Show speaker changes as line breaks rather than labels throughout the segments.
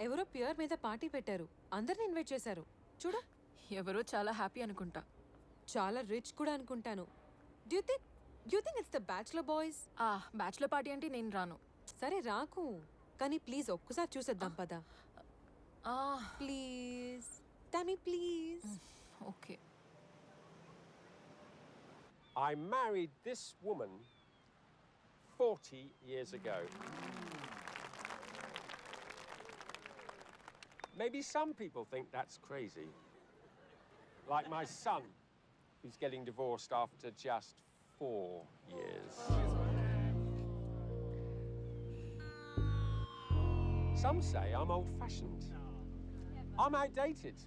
ఎవరో ప్యూర్ మీద పార్టీ పెట్టారు. అందరిని ఇన్వైట్ చేశారు. చూడు,
ఎవరో చాలా హ్యాపీ అనుకుంటా.
చాలా రిచ్ కూడా అనుకుంటాను. Due think it's the bachelor boys?
Bachelor party అంటే నేను రాను.
సరే రాకు, కానీ ప్లీజ్ ఒక్కసారి చూసేద్దాం పదా.
ఆ,
ప్లీజ్ తమి, please.
Okay.
I married this woman 40 years ago. Maybe some people think that's crazy. Like my son, who's getting divorced after just 4 years. Some say I'm old-fashioned. I'm outdated.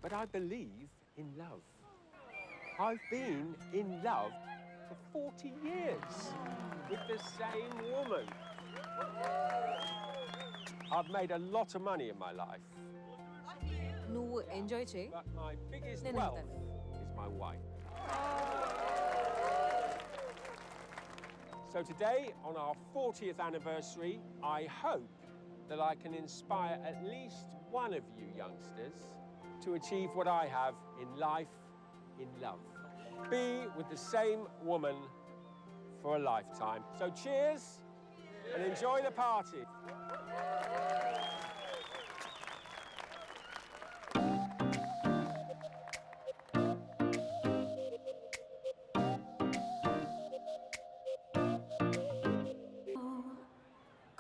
But I believe in love. I've been in love for 40 years with the same woman. I've made a lot of money in my life,
నువ్వు enjoy చేయి.
but my biggest
Then
wealth is my wife. So today, on our 40th anniversary, I hope that I can inspire at least one of you youngsters to achieve what I have in life, in love. Be with the same woman for a lifetime. So cheers and enjoy the party.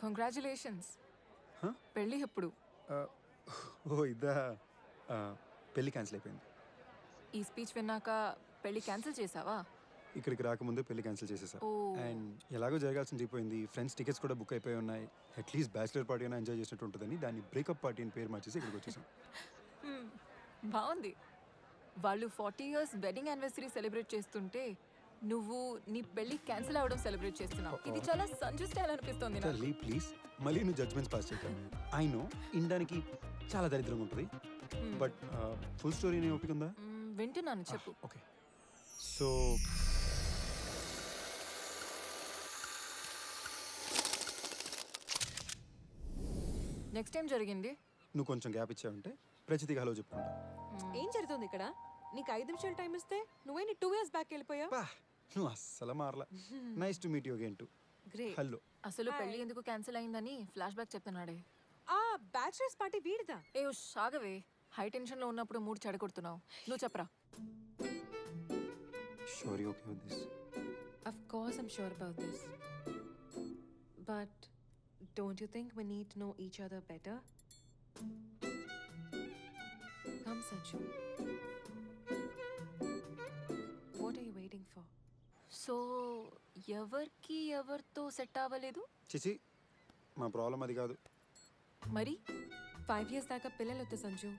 Congratulations. పెళ్ళి ఎప్పుడు?
ఓ ఇదా, పెళ్ళి cancel అయిపోయింది.
ఈ speech విన్నాక పెళ్ళి cancel చేసావా?
ఇక్కడికి రాకముందే పెళ్లి క్యాన్సిల్ చేసేసా.
ఓ.
అండ్ ఎలాగో జరగాల్సింది అయిపోయింది. ఫ్రెండ్స్ టికెట్స్ కూడా బుక్ అయిపోయి ఉన్నాయి. అట్లీస్ట్ బ్యాచిలర్ పార్టీ అయినా ఎంజాయ్ చేసినట్టు ఉంటుందని దాన్ని బ్రేకప్ పార్టీ అని పేరు మార్చేసి ఇక్కడికి వచ్చేసాం.
బాగుంది. వాళ్ళు 40 years వెడ్డింగ్ యానివర్సరీ సెలబ్రేట్ చేస్తుంటే నువ్వు నీ పెళ్లి క్యాన్సిల్ అవ్వడం సెలబ్రేట్ చేస్తున్నావు. ఇది చాలా సంజు స్టైల్ అనిపిస్తుంది నాకు.
తల్లి ప్లీజ్, మళ్ళీ నువ్వు జడ్జ్మెంట్స్ పాస్ చేయగలవు. ఐ నో ఇండానికి చాలా దరిద్రంగా ఉంటుంది, బట్ ఫుల్ స్టోరీ నీ ఓపిక ఉందా?
వింటున్నాను, చెప్పు.
ఓకే, సో
నెక్స్ట్ టైం జరిగింది.
నువ్వు కొంచెం గ్యాప్ ఇచ్చావంటే ప్రచితిగా హలో చెప్పుకుంటా.
ఏం జరుగుతుంది ఇక్కడ? నీకు 5 నిమిషాలు టైం ఇస్తే నువ్వే 2 years బ్యాక్ వెళ్ళిపోయా.
నువ్వు అస్సలు మారలా. Nice to meet you again too.
Great.
Hello.
అసలు పెళ్లి ఎందుకు క్యాన్సిల్ అయిందని ఫ్లాష్ బ్యాక్ చెప్తున్నాడే.
ఆ బ్యాచులర్స్ పార్టీ వీడిదా?
ఏ సాగవే, హై టెన్షన్ లో ఉన్నప్పుడు మూడు చెడగొడుతున్నావు. నువ్వు చెప్పరా.
Sure you okay with this?
Of course I'm sure about this. But don't you think we need to know each other better? Come Sanju. What are you waiting for?
So ఎవరికి ఎవరితో set అవ్వలేదు?
చిచి, మా problem అది కాదు.
మరి
5 years దాకా పిల్లలు వద్దు సంజు.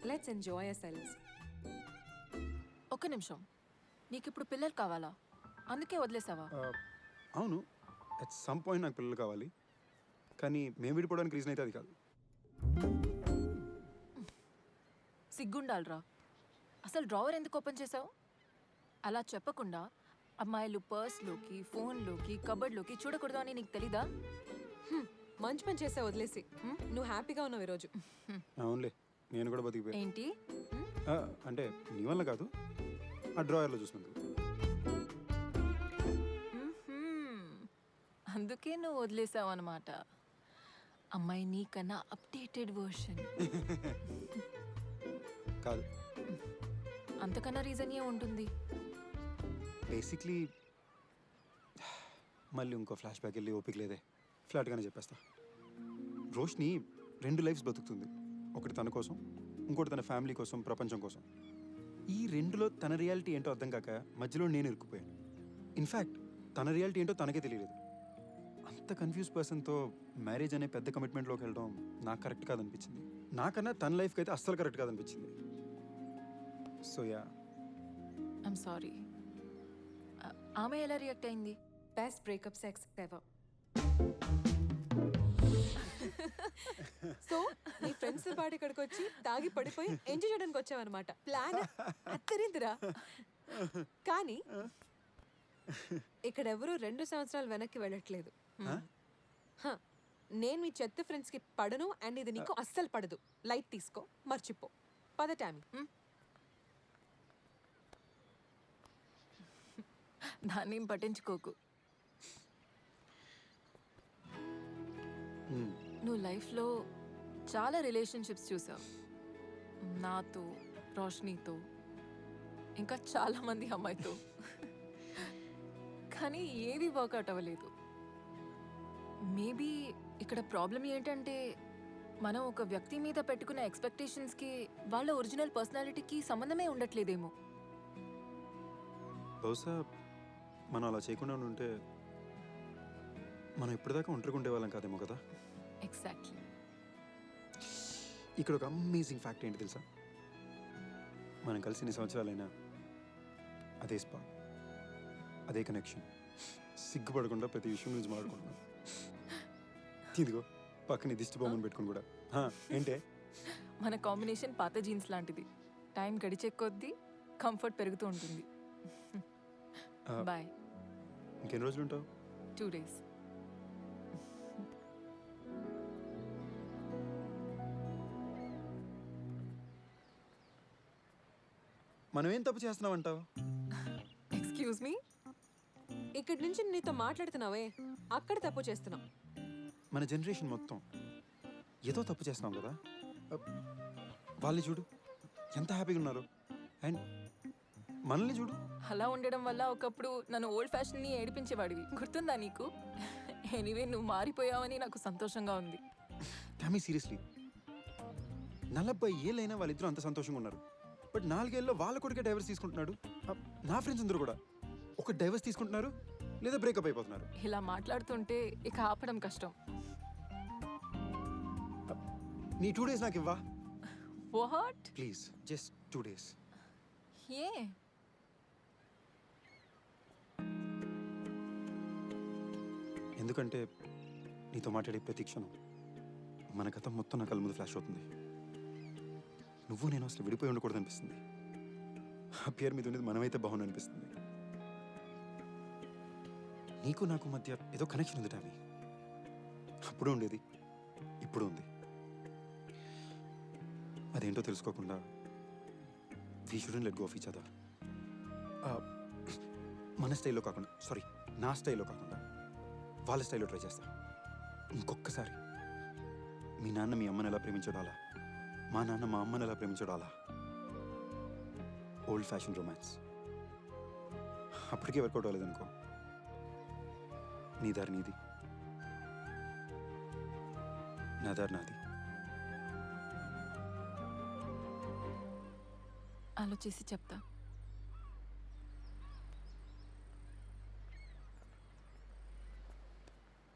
Let's enjoy ourselves.
ఒక్క నిమిషం, నీకు ఇప్పుడు పిల్లలు కావాలా? అందుకే వదిలేసావా?
అవును, అట్ సమ్ పాయింట్ నాకు పిల్లలు కావాలి, కానీ మేము విడిపోవడానికి రీజన్ అయితే అది కాదు.
సిగ్గుండాలరా. అసలు డ్రావర్ ఎందుకు ఓపెన్ చేసావు? అలా చెప్పకుండా అమ్మాయిలు పర్స్లోకి, ఫోన్లోకి, కబర్డ్లోకి చూడకూడదు అని నీకు తెలీదా?
మంచి పని చేసా, వదిలేసి. నువ్వు హ్యాపీగా ఉన్నావు ఈరోజు.
అవునులే, నేను కూడా బతికిపోయా.
ఏంటి?
అంటే నీ వల్ల కాదు, ఆ డ్రాయర్లో చూసినందుకు.
అందుకే నువ్వు వదిలేసావు అనమాట. అమ్మాయి నీకన్నా అప్డేటెడ్ వర్షన్.
కాదు,
అంతకన్నా రీజన్ ఏ ఉంటుంది?
బేసిక్లీ మళ్ళీ ఇంకో ఫ్లాష్ బ్యాక్ వెళ్ళి ఓపిక లేదే. ఫ్లాట్గానే చెప్పేస్తా. రోష్ని 2 లైఫ్స్ బతుకుతుంది. ఒకటి తన కోసం, ఇంకోటి తన ఫ్యామిలీ కోసం, ప్రపంచం కోసం. ఈ 2లో తన రియాలిటీ ఏంటో అర్థం కాక మధ్యలో నేను ఇరుక్కుపోయాను. ఇన్ఫ్యాక్ట్ తన రియాలిటీ ఏంటో తనకే తెలియలేదు. అంత కన్ఫ్యూజ్ పర్సన్తో మ్యారేజ్ అనే పెద్ద కమిట్మెంట్లోకి వెళ్ళడం నాకు కరెక్ట్ కాదనిపించింది. నాకన్నా తన లైఫ్కి అయితే అస్సలు కరెక్ట్ కాదనిపించింది. So ya,
I'm sorry. ఆమె ఎలా రియాక్ట్ అయింది?
Best breakup sex ever. సో నీ ఫ్రెండ్స్ పాటు ఇక్కడికి వచ్చి తాగి పడిపోయి ఎంజాయ్ చేయడానికి వచ్చావన్నమాట. ప్లాన్ అత్తరిందిరా. కానీ ఇక్కడ ఎవరు 2 సంవత్సరాలు వెనక్కి వెళ్ళట్లేదు. నేను మీ చెత్త ఫ్రెండ్స్కి పడను అండ్ ఇది నీకు అస్సలు పడదు. లైట్ తీసుకో, మర్చిపో. పద టామీ.
దాన్ని ఏం పట్టించుకోకు. నువ్వు లైఫ్లో చాలా రిలేషన్షిప్స్ చూసావు, నాతో, రోష్నీతో, ఇంకా చాలామంది అమ్మాయితో. కానీ ఏవి వర్కౌట్ అవ్వలేదు. మేబీ ఇక్కడ ప్రాబ్లం ఏంటంటే మనం ఒక వ్యక్తి మీద పెట్టుకున్న ఎక్స్పెక్టేషన్స్కి వాళ్ళ ఒరిజినల్ పర్సనాలిటీకి సంబంధమే ఉండట్లేదేమో.
బహుశా మనం అలా చేయకుండా ఉంటే మనం ఇప్పటిదాకా ఒంటరిగా ఉండేవాళ్ళం కాదేమో కదా.
ఎగ్జాక్ట్లీ.
ఇక్కడ ఒక అమేజింగ్ ఫ్యాక్ట్ ఏంటి తెలుసా? మనం కలిసి ఇన్ని సంవత్సరాలైనా అదే స్పాట్, అదే కనెక్షన్, సిగ్గుపడకుండా ప్రతి విషయం గురించి మాట్లాడుకుంటున్నాం. ఇదిగో పక్కన దిష్టి బొమ్మను పెట్టుకుని కూడా. ఏంటే
మన కాంబినేషన్ పాత జీన్స్ లాంటిది. టైం గడిచే కొద్దీ కంఫర్ట్ పెరుగుతూ ఉంటుంది. బాయ్.
ఇంకెన్ని రోజులు ఉంటావు?
2 days.
మనం ఏం తప్పు చేస్తున్నాం అంటావు?
Excuse me.
ఇక్కడి నుంచి నీతో మాట్లాడుతున్నావే, అక్కడ తప్పు చేస్తున్నావు.
మన జనరేషన్ మొత్తం ఏదో తప్పు చేస్తున్నాం కదా. వాళ్ళని చూడు ఎంత హ్యాపీగా ఉన్నారు, అండ్ మనల్ని చూడు.
అలా ఉండడం వల్ల ఒకప్పుడు నన్ను ఓల్డ్ ఫ్యాషన్ని ఏడిపించేవాడివి, గుర్తుందా నీకు? ఎనీవే, నువ్వు మారిపోయావని నాకు సంతోషంగా ఉంది.
టామీ సీరియస్లీ, 40 ఏళ్ళైనా వాళ్ళిద్దరూ అంత సంతోషంగా ఉన్నారు. బట్ 4 ఏళ్ళలో వాళ్ళ కొడుకే డైవర్స్ తీసుకుంటున్నాడు. నా ఫ్రెండ్స్ అందరూ కూడా ఒక డైవర్స్ తీసుకుంటున్నారు లేదా బ్రేకప్ అయిపోతున్నారు.
ఇలా మాట్లాడుతుంటే ఇక ఆపడం కష్టం.
నీ 2 days నాకు ఇవ్వా
వాట్?
Please, just 2 days.
ఏ?
ఎందుకంటే నీతో మాట్లాడే ప్రతి క్షణం మన గతం మొత్తం నా కళ్ళ ముందు ఫ్లాష్ అవుతుంది. నువ్వు నేను అసలు విడిపోయి ఉండకూడదు అనిపిస్తుంది. ఆ పేరు మీద ఉండేది మనమైతే బాగుంది అనిపిస్తుంది. నీకు నాకు మధ్య ఏదో కనెక్షన్ ఉంది టామీ. అప్పుడు ఉండేది, ఇప్పుడు ఉంది. అదేంటో తెలుసుకోకుండా we shouldn't let go of each other. మన స్టైల్లో కాకుండా, సారీ, నా స్టైల్లో కాకుండా వాళ్ళ స్టైల్లో ట్రై చేస్తా. ఇంకొకసారి మీ నాన్న మీ అమ్మని ఎలా ప్రేమించాడో అలా, మా నాన్న మా అమ్మని ఎలా ప్రేమించాడో అలా. Old fashion romance. అప్పటికే వర్కౌట్ అవ్వలేదనుకో, నీ దారి నీది, నా దారి నాది.
ఆలోచించి చెప్తా.